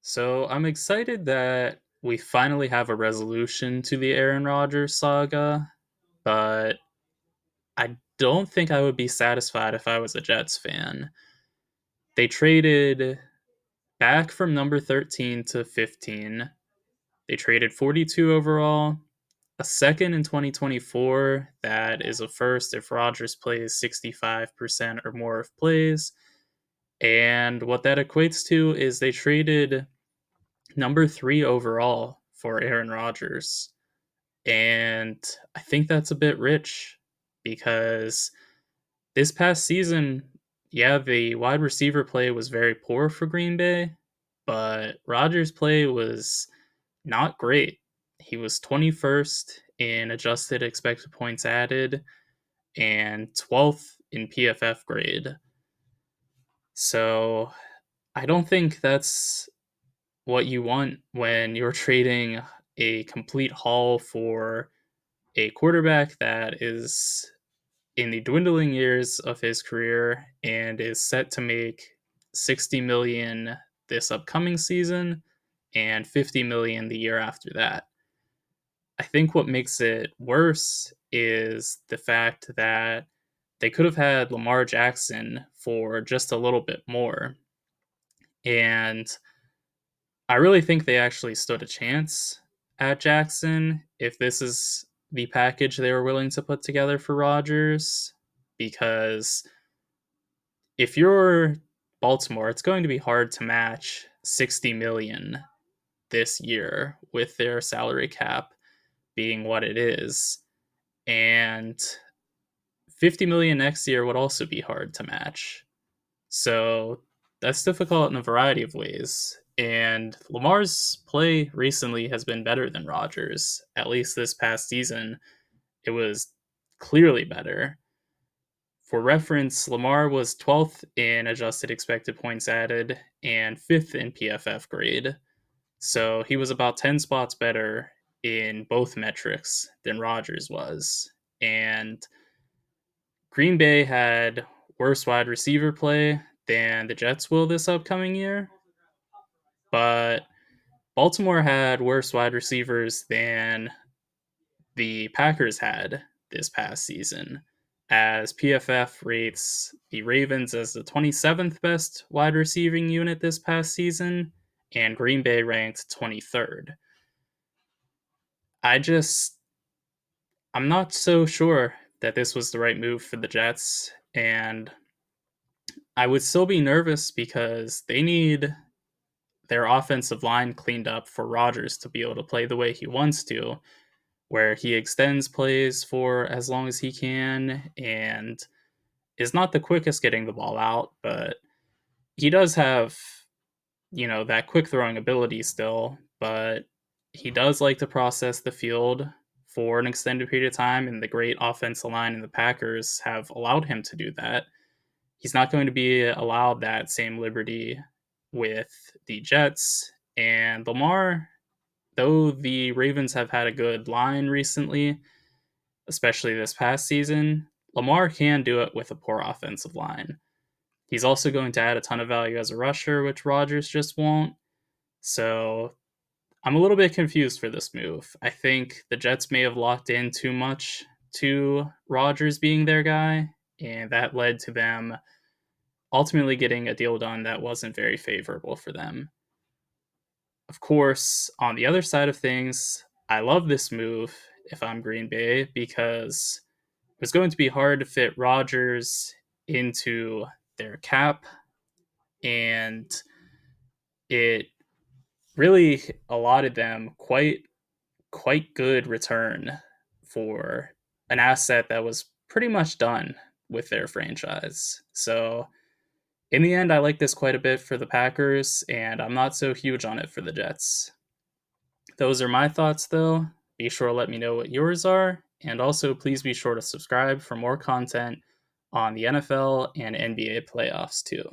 So I'm excited that we finally have a resolution to the Aaron Rodgers saga, but I don't think I would be satisfied if I was a Jets fan. They traded back from number 13 to 15. They traded 42 overall, a second in 2024 that is a first if Rodgers plays 65% or more of plays. And what that equates to is they traded number 3 overall for Aaron Rodgers. And I think that's a bit rich because this past season, yeah, the wide receiver play was very poor for Green Bay, but Rodgers' play was not great. He was 21st in adjusted expected points added and 12th in PFF grade. So I don't think that's what you want when you're trading a complete haul for a quarterback that is in the dwindling years of his career and is set to make 60 million this upcoming season and 50 million the year after that. I think what makes it worse is the fact that they could have had Lamar Jackson for just a little bit more. And I really think they actually stood a chance at Jackson if this is the package they were willing to put together for Rodgers. Because if you're Baltimore, it's going to be hard to match 60 million this year with their salary cap being what it is. And 50 million next year would also be hard to match. So that's difficult in a variety of ways. And Lamar's play recently has been better than Rodgers. At least this past season, it was clearly better. For reference, Lamar was 12th in adjusted expected points added and 5th in PFF grade. So he was about 10 spots better in both metrics than Rodgers was. And Green Bay had worse wide receiver play than the Jets will this upcoming year, but Baltimore had worse wide receivers than the Packers had this past season, as PFF rates the Ravens as the 27th best wide receiving unit this past season, and Green Bay ranked 23rd. I just, I'm not so sure that this was the right move for the Jets, and I would still be nervous because they need their offensive line cleaned up for Rodgers to be able to play the way he wants to, where he extends plays for as long as he can and is not the quickest getting the ball out, but he does have, that quick throwing ability still, but he does like to process the field for an extended period of time, and the great offensive line in the Packers have allowed him to do that. He's not going to be allowed that same liberty with the Jets. And Lamar, though the Ravens have had a good line recently, especially this past season, Lamar can do it with a poor offensive line. He's also going to add a ton of value as a rusher, which Rodgers just won't. So I'm a little bit confused for this move. I think the Jets may have locked in too much to Rodgers being their guy, and that led to them ultimately getting a deal done that wasn't very favorable for them. Of course, on the other side of things, I love this move if I'm Green Bay because it was going to be hard to fit Rodgers into their cap, and it really allotted them quite good return for an asset that was pretty much done with their franchise. So in the end, I like this quite a bit for the Packers, and I'm not so huge on it for the Jets. Those are my thoughts, though. Be sure to let me know what yours are, and also please be sure to subscribe for more content on the NFL and NBA playoffs, too.